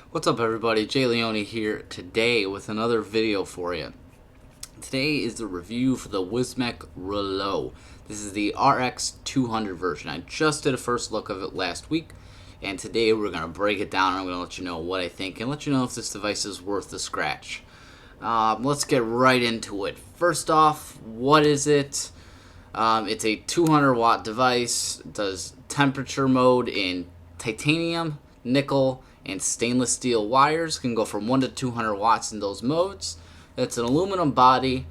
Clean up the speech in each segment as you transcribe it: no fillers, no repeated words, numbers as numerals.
What's up everybody, Leone here today with another video for you. Today is the review for the Wismec Reuleaux. This is the RX200 version. I just did a first look of it last week, and today we're going to break it down and I'm going to let you know what I think and let you know if this device is worth the scratch. Let's get right into it. First off, what is it? It's a 200 watt device. It does temperature mode in titanium, nickel, and stainless steel wires. Can go from 1 to 200 watts in those modes. It's an aluminum body.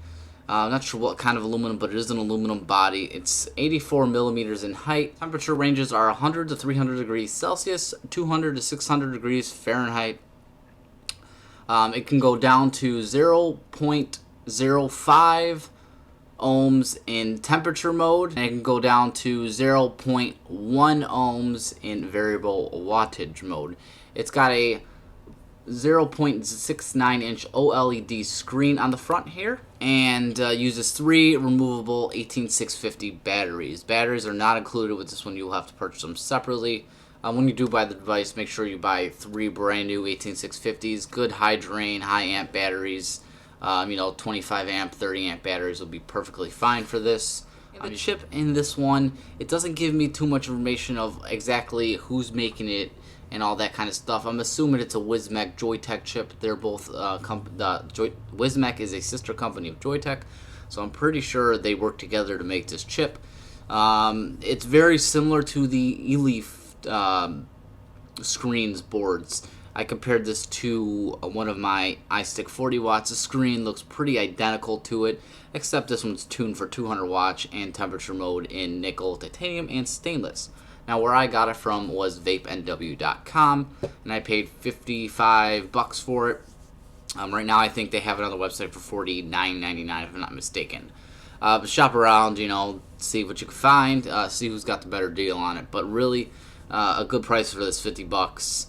I'm not sure what kind of aluminum, but it is an aluminum body. It's 84 millimeters in height. Temperature ranges are 100 to 300 degrees Celsius, 200 to 600 degrees Fahrenheit. It can go down to 0.05 ohms in temperature mode, and it can go down to 0.1 ohms in variable wattage mode. It's got a 0.69 inch OLED screen on the front here, and uses 3 removable 18650 batteries. Batteries are not included with this one. You'll have to purchase them separately. When you do buy the device, make sure you buy 3 brand new 18650s, good high drain, high amp batteries. 25 amp, 30 amp batteries will be perfectly fine for this. The chip in this one, it doesn't give me too much information of exactly who's making it and all that kind of stuff. I'm assuming it's a Wismec Joyetech chip. They're both Wismec is a sister company of Joyetech, so I'm pretty sure they work together to make this chip. It's very similar to the eLeaf screens boards. I compared this to one of my iStick 40 watts. The screen looks pretty identical to it, except this one's tuned for 200 watts and temperature mode in nickel, titanium, and stainless. Now, where I got it from was vapenw.com, and I paid $55 for it. Right now, I think they have it on the website for $49.99, if I'm not mistaken. But shop around, see what you can find, see who's got the better deal on it. But really, a good price for this, $50.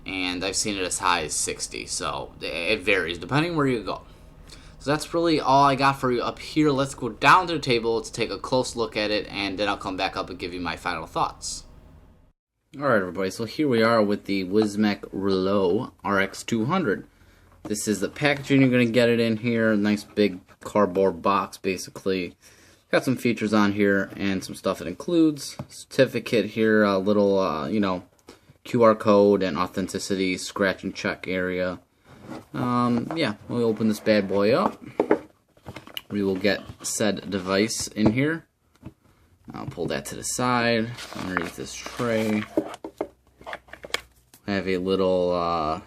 And I've seen it as high as 60, so it varies depending where you go. So that's really all I got for you up here. Let's go down to the table to take a close look at it, and then I'll come back up and give you my final thoughts. Alright everybody, so here we are with the Wismec Reuleaux RX200. This is the packaging you're going to get it in here. Nice big cardboard box basically. Got some features on here and some stuff it includes. Certificate here, a little, QR code and authenticity scratch and check area. Yeah, we'll open this bad boy up. We will get said device in here. I'll pull that to the side underneath this tray. I have a little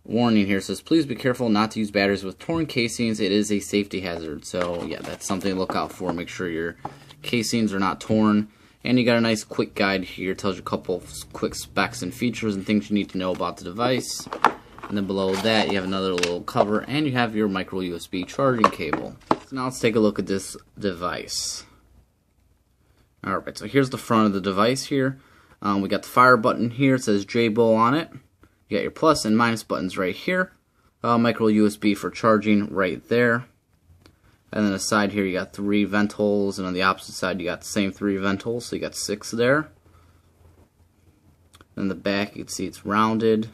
warning here. It says, please be careful not to use batteries with torn casings. It is a safety hazard. So yeah, that's something to look out for. Make sure your casings are not torn. And you got a nice quick guide here. It tells you a couple of quick specs and features and things you need to know about the device. And then below that you have another little cover, and you have your micro USB charging cable. So now let's take a look at this device. Alright, so here's the front of the device here. We got the fire button here. It says J-Bull on it. You got your plus and minus buttons right here. Micro USB for charging right there. And then aside here you got 3 vent holes, and on the opposite side you got the same 3 vent holes, so you got 6 there. Then the back, you can see it's rounded.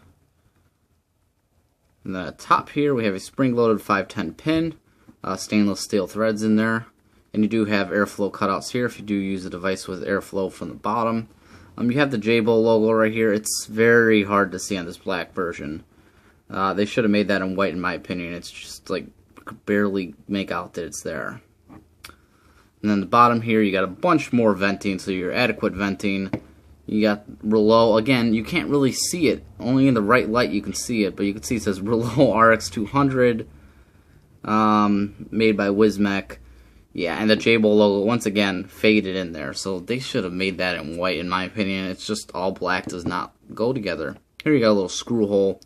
And then at the top here we have a spring-loaded 510 pin, stainless steel threads in there. And you do have airflow cutouts here if you do use a device with airflow from the bottom. You have the J-Bull logo right here. It's very hard to see on this black version. They should have made that in white in my opinion. It's just like barely make out that it's there. And then the bottom here you got a bunch more venting, so your adequate venting. You got Reuleaux. Again, you can't really see it, only in the right light you can see it, but you can see it says Reuleaux RX200, made by Wismec. Yeah, and the J-Bull logo once again faded in there, so they should have made that in white in my opinion. It's just all black does not go together. Here you got a little screw hole.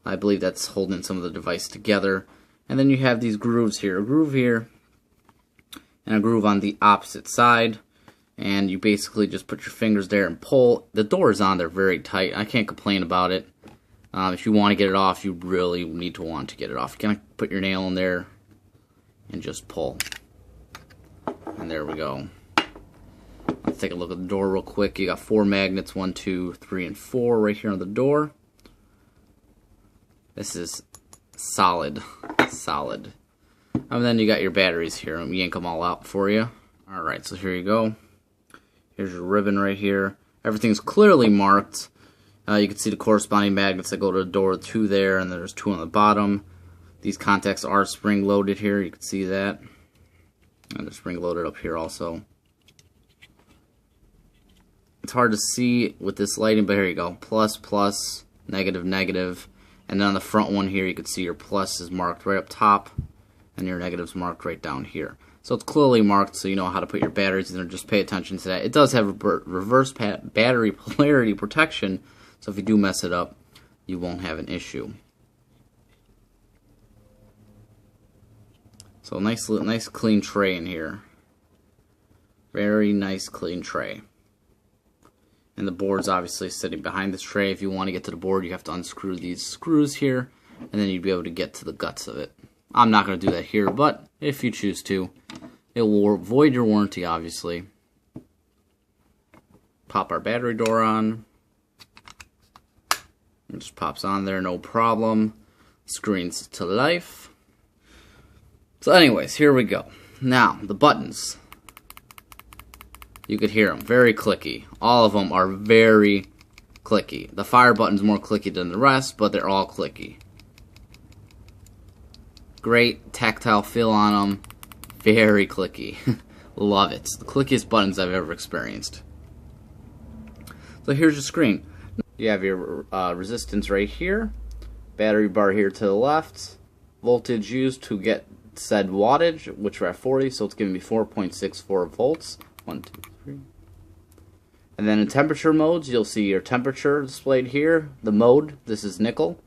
I believe that's holding some of the device together. And then you have these grooves here, a groove here, and a groove on the opposite side. And you basically just put your fingers there and pull. The door is on there very tight. I can't complain about it. If you want to get it off, you really need to want to get it off. You can put your nail in there and just pull. And there we go. Let's take a look at the door real quick. You got 4 magnets, 1, 2, 3, and 4 right here on the door. This is solid. Solid. And then you got your batteries here. I'll yank them all out for you. Alright, so here you go. Here's your ribbon right here. Everything's clearly marked. You can see the corresponding magnets that go to the door, 2 there, and there's 2 on the bottom. These contacts are spring-loaded here. You can see that. And they're spring-loaded up here also. It's hard to see with this lighting, but here you go. Plus, plus, negative, negative. And then on the front one here, you can see your plus is marked right up top, and your negative's marked right down here. So it's clearly marked, so you know how to put your batteries in there. Just pay attention to that. It does have reverse battery polarity protection, so if you do mess it up, you won't have an issue. So nice clean tray in here. Very nice clean tray. And the board's obviously sitting behind this tray. If you want to get to the board, you have to unscrew these screws here, and then you'd be able to get to the guts of it. I'm not going to do that here, but if you choose to, it will void your warranty, obviously. Pop our battery door on. It just pops on there, no problem. Screen's to life. So anyways, here we go. Now, the buttons. You could hear them, very clicky. All of them are very clicky. The fire button's more clicky than the rest, but they're all clicky. Great tactile feel on them. Very clicky. Love it. It's the clickiest buttons I've ever experienced. So here's your screen. You have your resistance right here. Battery bar here to the left. Voltage used to get said wattage, which we're at 40, so it's giving me 4.64 volts. 1, 2, 3. And then in temperature modes, you'll see your temperature displayed here. The mode, this is nickel.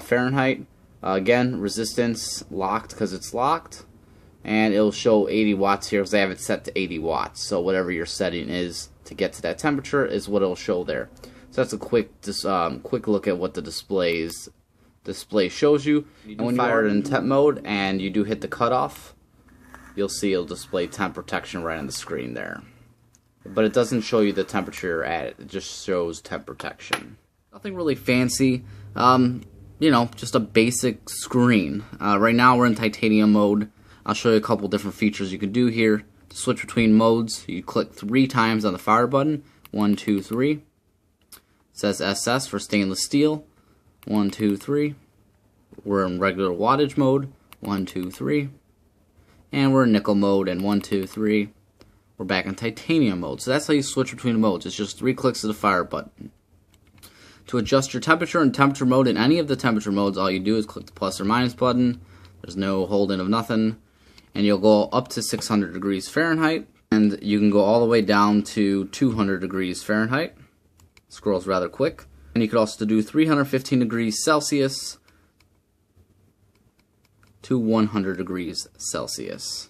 Fahrenheit. Again, resistance locked because it's locked. And it'll show 80 watts here because I have it set to 80 watts. So whatever your setting is to get to that temperature is what it'll show there. So that's a quick look at what the display shows you. And when you fire it in temp mode and you do hit the cutoff, you'll see it'll display temp protection right on the screen there. But it doesn't show you the temperature you're at. It just shows temp protection. Nothing really fancy. You know, just a basic screen. Right now we're in titanium mode. I'll show you a couple different features you can do here. To switch between modes, you click 3 times on the fire button. 1, 2, 3. It says SS for stainless steel. 1, 2, 3. We're in regular wattage mode. 1, 2, 3. And we're in nickel mode, and 1, 2, 3. We're back in titanium mode. So that's how you switch between modes. It's just 3 clicks of the fire button. To adjust your temperature and temperature mode in any of the temperature modes, all you do is click the plus or minus button. There's no holding of nothing. And you'll go up to 600 degrees Fahrenheit. And you can go all the way down to 200 degrees Fahrenheit. Scrolls rather quick. And you could also do 315 degrees Celsius to 100 degrees Celsius.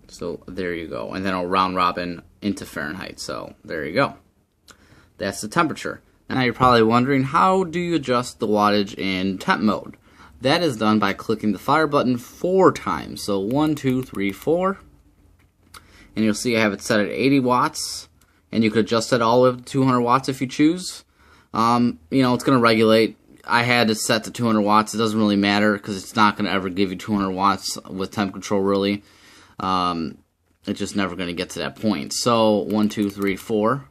So there you go. And then I'll round robin into Fahrenheit. So there you go. That's the temperature. Now you're probably wondering, how do you adjust the wattage in temp mode? That is done by clicking the fire button 4 times. So 1, 2, 3, 4. And you'll see I have it set at 80 watts. And you could adjust it all the way up to 200 watts if you choose. You know, it's going to regulate. I had it set to 200 watts. It doesn't really matter because it's not going to ever give you 200 watts with temp control, really. It's just never going to get to that point. So 1, 2, 3, 4.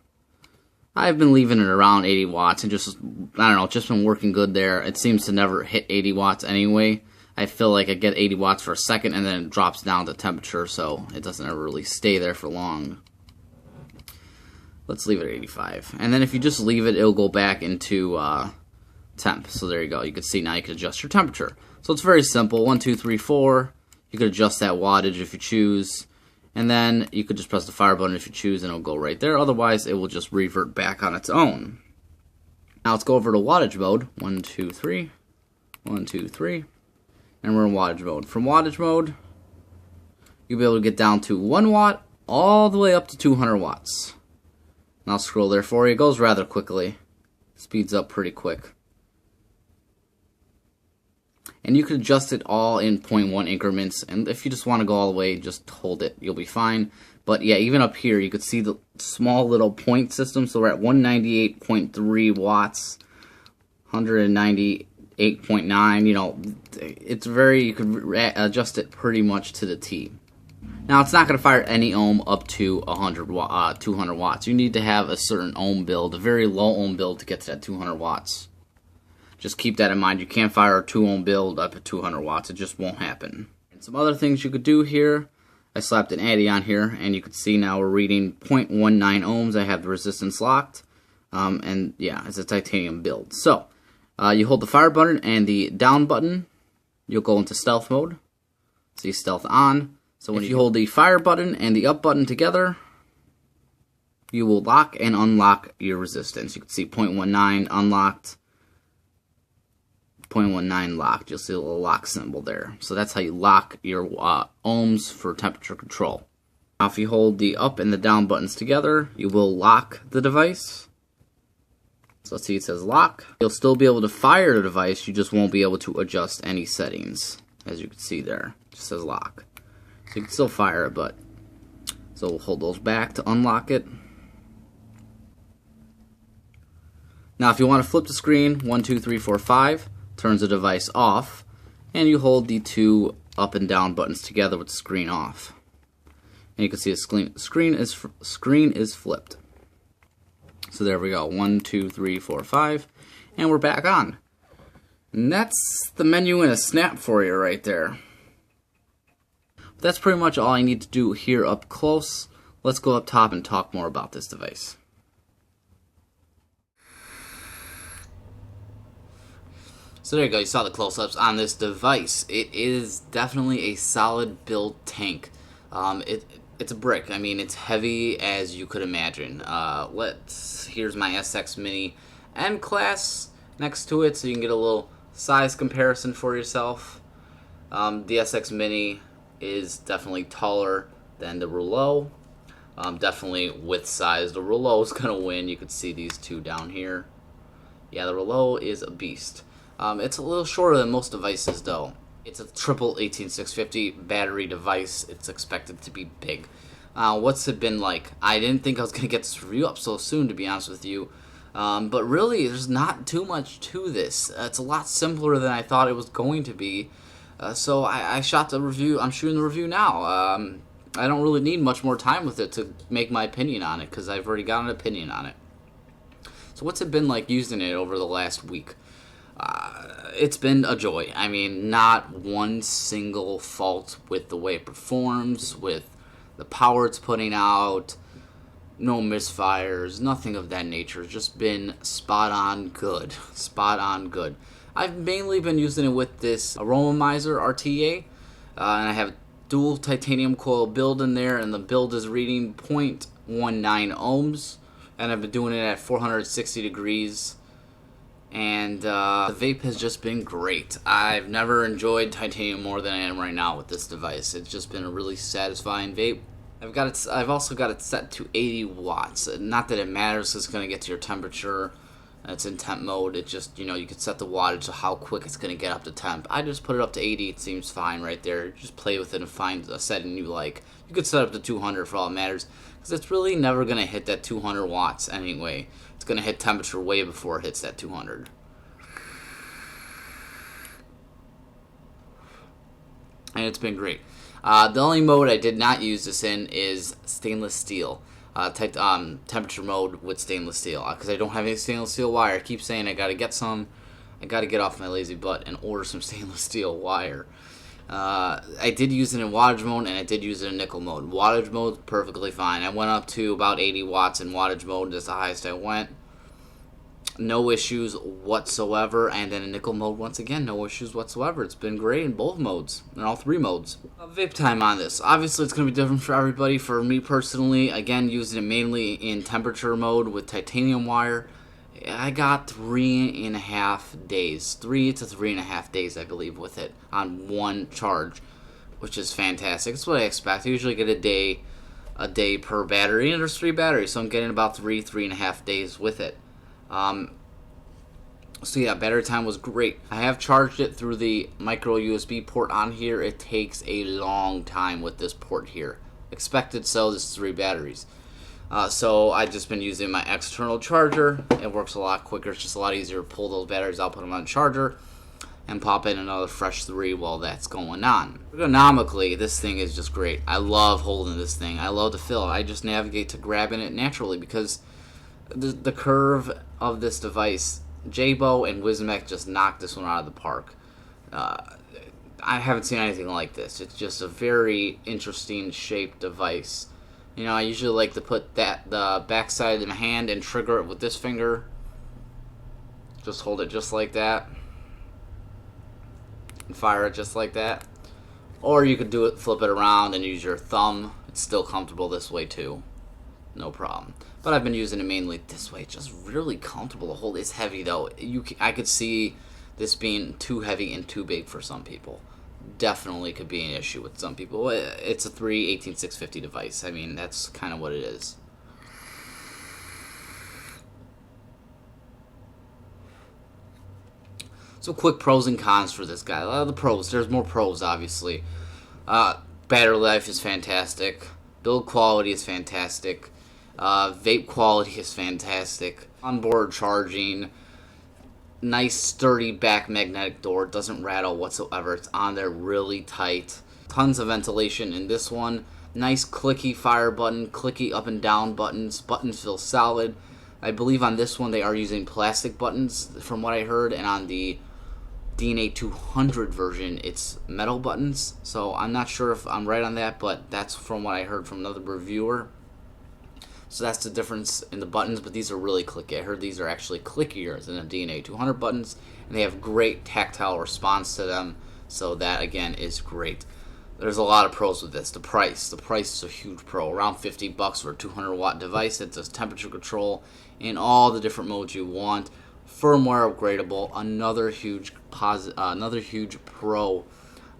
I've been leaving it around 80 watts and just, I don't know, just been working good there. It seems to never hit 80 watts anyway. I feel like I get 80 watts for a second and then it drops down to temperature, so it doesn't ever really stay there for long. Let's leave it at 85. And then if you just leave it, it'll go back into temp. So there you go. You can see now you can adjust your temperature. So it's very simple. 1, 2, 3, 4. You could adjust that wattage if you choose. And then you could just press the fire button if you choose and it'll go right there. Otherwise, it will just revert back on its own. Now let's go over to wattage mode. 1, 2, 3. 1, 2, 3. And we're in wattage mode. From wattage mode, you'll be able to get down to 1 watt all the way up to 200 watts. And I'll scroll there for you. It goes rather quickly. Speeds up pretty quick. And you can adjust it all in 0.1 increments, and if you just want to go all the way, just hold it. You'll be fine. But yeah, even up here, you could see the small little point system. So we're at 198.3 watts, 198.9. You know, it's very, you could adjust it pretty much to the T. Now, it's not going to fire any ohm up to 200 watts. You need to have a certain ohm build, a very low ohm build to get to that 200 watts. Just keep that in mind. You can't fire a 2 ohm build up at 200 watts. It just won't happen. And some other things you could do here. I slapped an addy on here, and you can see now we're reading 0.19 ohms. I have the resistance locked. And yeah, it's a titanium build. So, you hold the fire button and the down button. You'll go into stealth mode. See stealth on. So when you hold the fire button and the up button together, you will lock and unlock your resistance. You can see 0.19 unlocked, 0.19 locked. You'll see a little lock symbol there. So that's how you lock your ohms for temperature control. Now if you hold the up and the down buttons together, you will lock the device. So let's see, it says lock. You'll still be able to fire the device, you just won't be able to adjust any settings. As you can see there, it just says lock. So you can still fire it, but so we'll hold those back to unlock it. Now if you want to flip the screen, 1, 2, 3, 4, 5 turns the device off, and you hold the 2 up and down buttons together with the screen off. And you can see the screen is flipped. So there we go, 1, 2, 3, 4, 5, and we're back on. And that's the menu in a snap for you right there. That's pretty much all I need to do here up close. Let's go up top and talk more about this device. So there you go, you saw the close-ups on this device. It is definitely a solid build tank. It's a brick. I mean, it's heavy as you could imagine. Here's my SX Mini M class next to it, so you can get a little size comparison for yourself. The SX Mini is definitely taller than the Reuleaux. Definitely with size, the Reuleaux is gonna win. You can see these two down here. Yeah, the Reuleaux is a beast. It's a little shorter than most devices, though. It's a triple 18650 battery device. It's expected to be big. What's it been like? I didn't think I was going to get this review up so soon, to be honest with you. But really, there's not too much to this. It's a lot simpler than I thought it was going to be. So I shot the review. I'm shooting the review now. I don't really need much more time with it to make my opinion on it, because I've already got an opinion on it. So what's it been like using it over the last week? It's been a joy. I mean, not one single fault with the way it performs, with the power it's putting out, no misfires, nothing of that nature. It's just been spot on good. Spot on good. I've mainly been using it with this Aromizer RTA, and I have dual titanium coil build in there, and the build is reading 0.19 ohms, and I've been doing it at 460 degrees. And the vape has just been great. I've never enjoyed titanium more than I am right now with this device. It's just been a really satisfying vape. I've also got it set to 80 watts. Not that it matters, it's going to get to your temperature. It's in temp mode. It just, you can set the wattage to how quick it's going to get up to temp. I just put it up to 80. It seems fine right there. Just play with it and find a setting you like. You could set up to 200 for all it matters, because it's really never going to hit that 200 watts anyway. It's going to hit temperature way before it hits that 200. And it's been great. The only mode I did not use this in is stainless steel. Temperature mode with stainless steel. Because I don't have any stainless steel wire. I keep saying I got to get some. I got to get off my lazy butt and order some stainless steel wire. I did use it in wattage mode, and I did use it in nickel mode. Wattage mode, perfectly fine. I went up to about 80 watts in wattage mode. That's the highest I went. No issues whatsoever. And then in nickel mode, once again, no issues whatsoever. It's been great in both modes, in all three modes. Vape time on this. Obviously, it's going to be different for everybody. For me personally, again, using it mainly in temperature mode with titanium wire, I got 3.5 days. 3 to 3.5 days, I believe, with it on one charge, which is fantastic. That's what I expect. I usually get a day per battery, and there's 3 batteries, so I'm getting about 3.5 days with it. So yeah, battery time was great. I have charged it through the micro USB port on here. It takes a long time with this port here. Expected so, this is 3 batteries. So I've just been using my external charger. It works a lot quicker. It's just a lot easier to pull those batteries out, put them on the charger, and pop in another fresh 3 while that's going on. Ergonomically, this thing is just great. I love holding this thing. I love the feel. I just navigate to grabbing it naturally because the curve of this device, Jabo and Wismec just knocked this one out of the park. I haven't seen anything like this. It's just a very interesting shaped device. You know, I usually like to put the backside of my hand and trigger it with this finger. Just hold it just like that. And fire it just like that. Or you could do it, flip it around and use your thumb. It's still comfortable this way too. No problem. But I've been using it mainly this way. It's just really comfortable to hold. It's heavy though. I could see this being too heavy and too big for some people. Definitely could be an issue with some people. It's a 18650 device. I mean, that's kind of what it is. So quick pros and cons for this guy. The pros. There's more pros, obviously. Battery life is fantastic. Build quality is fantastic. Vape quality is fantastic. Onboard charging. Nice sturdy back magnetic door. It doesn't rattle whatsoever. It's on there really tight. Tons of ventilation in this one. Nice clicky fire button. Clicky up and down buttons. Buttons feel solid. I believe on this one they are using plastic buttons from what I heard. And on the DNA 200 version it's metal buttons. So I'm not sure if I'm right on that. But that's from what I heard from another reviewer. So that's the difference in the buttons, but these are really clicky. I heard these are actually clickier than the DNA 200 buttons, and they have great tactile response to them, so that, again, is great. There's a lot of pros with this. The price is a huge pro. Around $50 for a 200-watt device that does temperature control in all the different modes you want. Firmware upgradable, another huge pro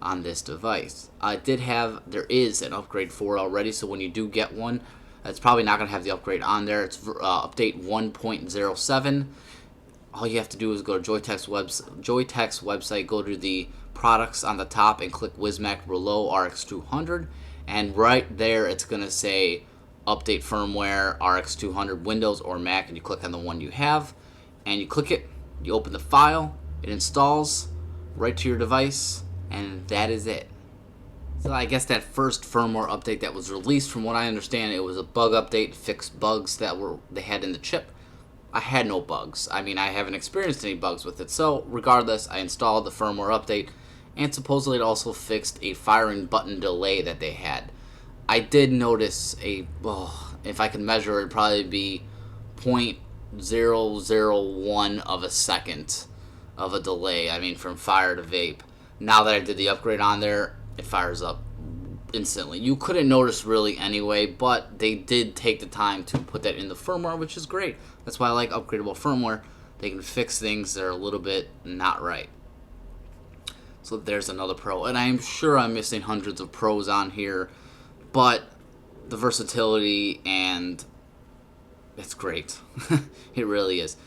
on this device. There is an upgrade for it already, so when you do get one, it's probably not going to have the upgrade on there. It's update 1.07. All you have to do is go to Joyetech's website, go to the products on the top, and click Wismec Reuleaux RX200. And right there, it's going to say update firmware RX200 Windows or Mac, and you click on the one you have. And you click it, you open the file, it installs right to your device, and that is it. So I guess that first firmware update that was released, from what I understand, it was a bug update, fixed bugs that they had in the chip. I had no bugs. I mean, I haven't experienced any bugs with it. So regardless, I installed the firmware update, and supposedly it also fixed a firing button delay that they had. I did notice if I could measure, it'd probably be 0.001 of a second of a delay. I mean, from fire to vape. Now that I did the upgrade on there, it fires up instantly. You couldn't notice really anyway, but they did take the time to put that in the firmware, which is great. That's why I like upgradable firmware. They can fix things that are a little bit not right. So there's another pro. And I'm sure I'm missing hundreds of pros on here, but the versatility, and it's great. It really is.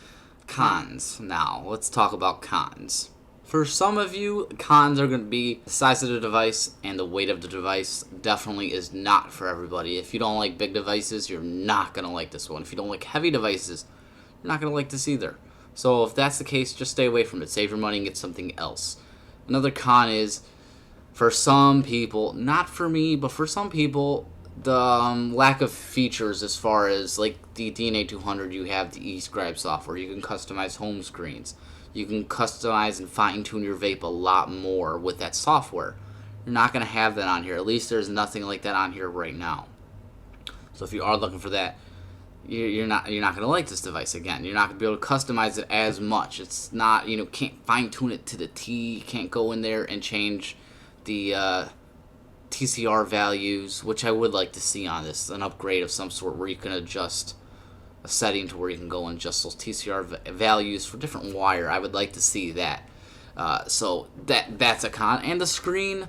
Cons. Now, let's talk about cons. For some of you, cons are going to be the size of the device and the weight of the device. Definitely is not for everybody. If you don't like big devices, you're not going to like this one. If you don't like heavy devices, you're not going to like this either. So if that's the case, just stay away from it. Save your money and get something else. Another con is, for some people, not for me, but for some people, the lack of features as far as, like the DNA 200, you have the eScribe software. You can customize home screens. You can customize and fine-tune your vape a lot more with that software. You're not going to have that on here. At least there's nothing like that on here right now. So if you are looking for that, you're not going to like this device. Again, you're not going to be able to customize it as much. It's not, can't fine-tune it to the T. You can't go in there and change the TCR values, which I would like to see on this. An upgrade of some sort where you can adjust a setting to where you can go and adjust those TCR values for different wire. I would like to see that. So that's a con. And the screen,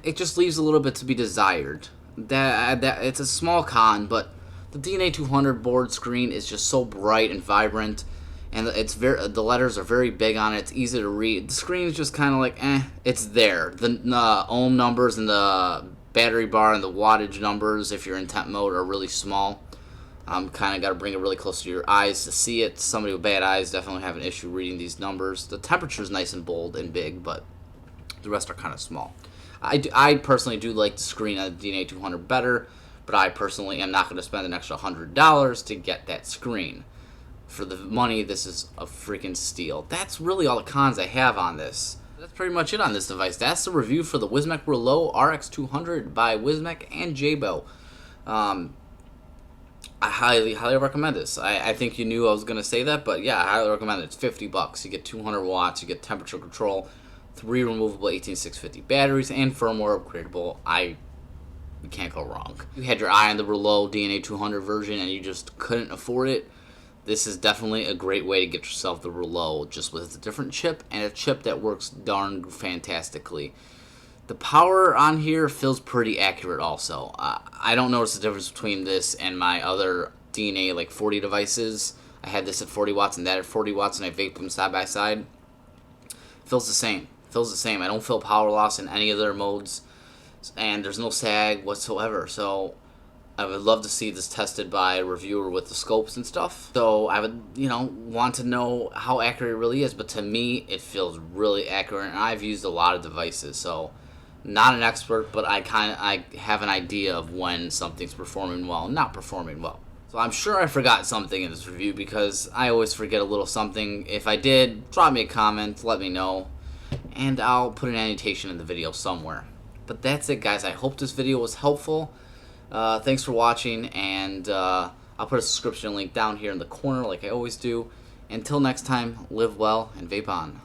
it just leaves a little bit to be desired. That it's a small con, but the DNA 200 board screen is just so bright and vibrant. and the letters are very big on it. It's easy to read. The screen is just kind of like it's there. The ohm numbers and the battery bar and the wattage numbers, if you're in temp mode, are really small. Kind of got to bring it really close to your eyes to see it. Somebody with bad eyes definitely have an issue reading these numbers. The temperature is nice and bold and big, but the rest are kind of small. I personally do like the screen on the DNA 200 better, but I personally am not going to spend an extra $100 to get that screen. For the money, this is a freaking steal. That's really all the cons I have on this. That's pretty much it on this device. That's the review for the Wismec Reuleaux RX200 by Wismec and Jabo. I highly recommend this. I think you knew I was going to say that, but yeah, I highly recommend it. It's $50. You get 200 watts, you get temperature control, 3 removable 18650 batteries, and firmware upgradable. You can't go wrong. You had your eye on the Reuleaux DNA 200 version and you just couldn't afford it. This is definitely a great way to get yourself the Reuleaux, just with a different chip and a chip that works darn fantastically. The power on here feels pretty accurate also. I don't notice the difference between this and my other DNA like 40 devices. I had this at 40 watts and that at 40 watts, and I vaped them side by side. Feels the same. Feels the same. I don't feel power loss in any of their modes, and there's no sag whatsoever. So I would love to see this tested by a reviewer with the scopes and stuff. So I would, want to know how accurate it really is. But to me, it feels really accurate, and I've used a lot of devices, so not an expert, but I have an idea of when something's performing well and not performing well. So I'm sure I forgot something in this review, because I always forget a little something. If I did, drop me a comment, let me know, and I'll put an annotation in the video somewhere. But that's it, guys. I hope this video was helpful. Thanks for watching, and I'll put a subscription link down here in the corner like I always do. Until next time, live well and vape on.